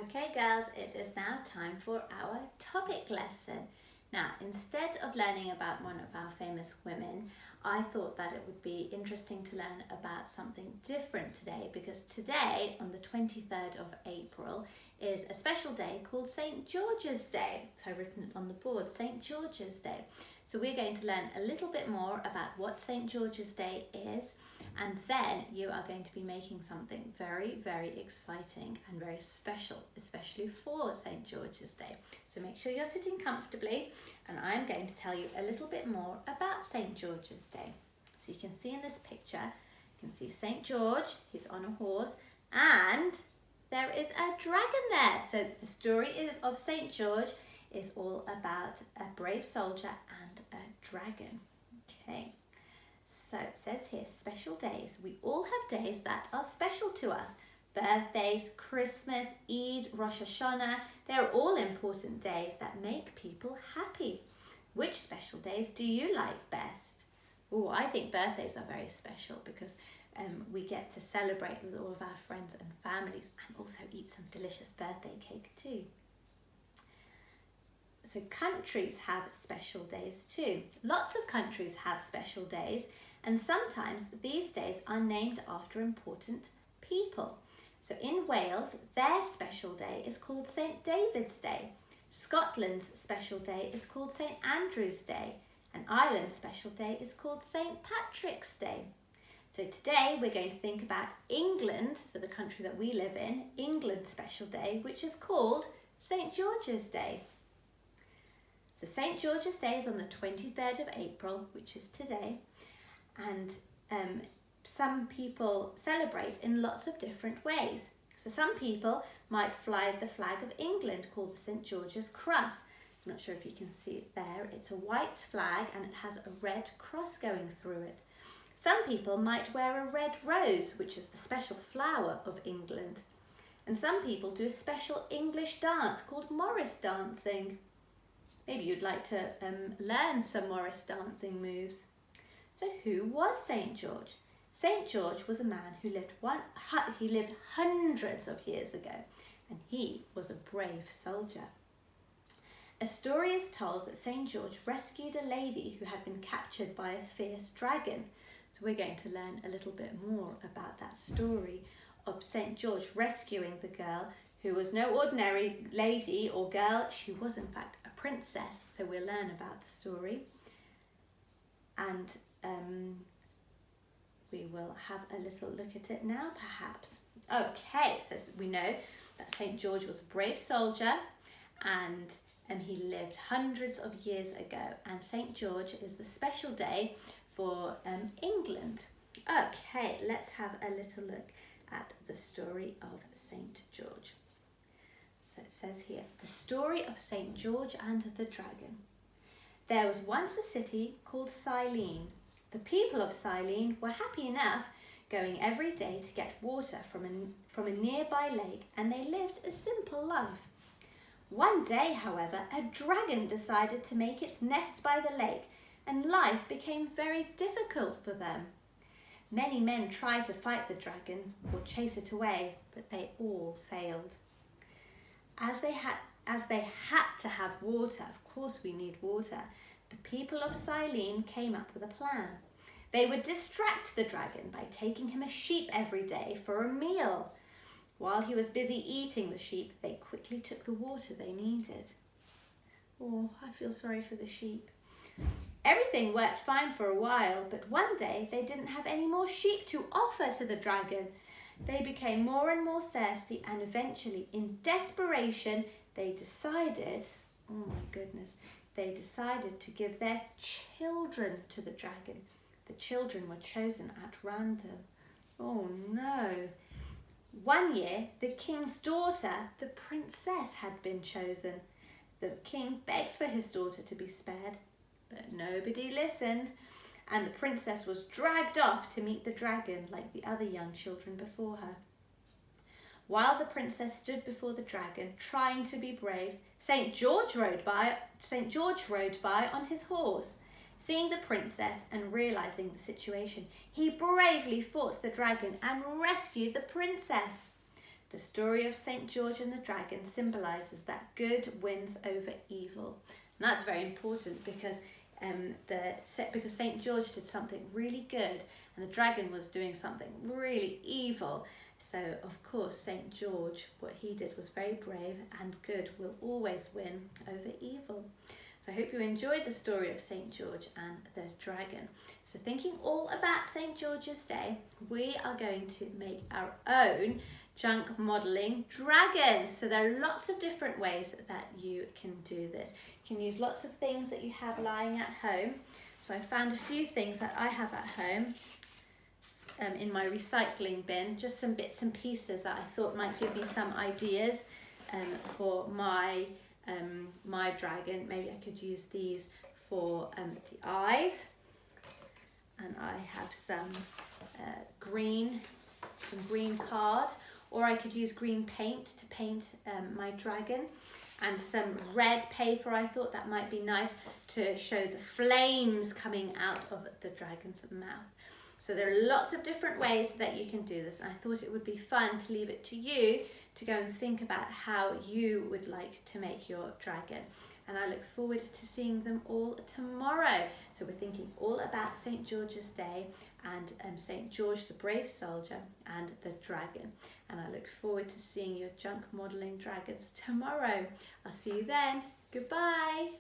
Okay girls, it is now time for our topic lesson. Now, instead of learning about one of our famous women, I thought that it would be interesting to learn about something different today, because today, on the 23rd of April, is a special day called St. George's Day. So I've written it on the board, St. George's Day. So we're going to learn a little bit more about what St. George's Day is, and then you are going to be making something very, very exciting and very special, especially for St. George's Day. So make sure you're sitting comfortably, and I'm going to tell you a little bit more about St. George's Day. So you can see in this picture, you can see St. George, he's on a horse, and there is a dragon there. So the story of St. George is all about a brave soldier and a dragon. Okay. So it says here, special days. We all have days that are special to us. Birthdays, Christmas, Eid, Rosh Hashanah, they're all important days that make people happy. Which special days do you like best? Oh, I think birthdays are very special because we get to celebrate with all of our friends and families and also eat some delicious birthday cake too. So countries have special days too. Lots of countries have special days, and sometimes these days are named after important people. So in Wales, their special day is called St. David's Day. Scotland's special day is called St. Andrew's Day, and Ireland's special day is called St. Patrick's Day. So today we're going to think about England, so the country that we live in, England's special day, which is called St. George's Day. So St. George's Day is on the 23rd of April, which is today, and some people celebrate in lots of different ways. So some people might fly the flag of England called the St. George's Cross. I'm not sure if you can see it there. It's a white flag and it has a red cross going through it. Some people might wear a red rose, which is the special flower of England. And some people do a special English dance called Morris dancing. Maybe you'd like to learn some Morris dancing moves. So who was St. George? St. George was a man who lived hundreds of years ago, and he was a brave soldier. A story is told that St. George rescued a lady who had been captured by a fierce dragon. So we're going to learn a little bit more about that story of St. George rescuing the girl who was no ordinary lady or girl. She was in fact a princess. So we'll learn about the story. And we will have a little look at it now, perhaps. Okay, so we know that St. George was a brave soldier, and he lived hundreds of years ago. And St. George is the special day for England. Okay, let's have a little look at the story of St. George. So it says here, the story of St. George and the dragon. There was once a city called Cyllene. The people of Cyllene were happy enough going every day to get water from a nearby lake, and they lived a simple life. One day, however, a dragon decided to make its nest by the lake, and life became very difficult for them. Many men tried to fight the dragon or chase it away, but they all failed. As they had to have water, of course we need water, the people of Cyllene came up with a plan. They would distract the dragon by taking him a sheep every day for a meal. While he was busy eating the sheep, they quickly took the water they needed. Oh, I feel sorry for the sheep. Everything worked fine for a while, but one day they didn't have any more sheep to offer to the dragon. They became more and more thirsty, and eventually, in desperation, they decided to give their children to the dragon. The children were chosen at random. Oh no. One year, the king's daughter, the princess, had been chosen. The king begged for his daughter to be spared, but nobody listened, and the princess was dragged off to meet the dragon like the other young children before her. While the princess stood before the dragon, trying to be brave, St. George rode by on his horse. Seeing the princess and realizing the situation, he bravely fought the dragon and rescued the princess. The story of St. George and the dragon symbolises that good wins over evil. And that's very important because because St. George did something really good and the dragon was doing something really evil. So of course St. George, what he did was very brave, and good will always win over evil. So I hope you enjoyed the story of St. George and the dragon. So thinking all about St. George's Day, we are going to make our own junk modelling dragon. So there are lots of different ways that you can do this. You can use lots of things that you have lying at home. So I found a few things that I have at home in my recycling bin, just some bits and pieces that I thought might give me some ideas for my dragon. Maybe I could use these for the eyes, and I have some green cards, or I could use green paint to paint my dragon, and some red paper. I thought that might be nice to show the flames coming out of the dragon's mouth. So there are lots of different ways that you can do this, and I thought it would be fun to leave it to you to go and think about how you would like to make your dragon. And I look forward to seeing them all tomorrow. So we're thinking all about St. George's Day and St. George the brave soldier and the dragon. And I look forward to seeing your junk modelling dragons tomorrow. I'll see you then. Goodbye.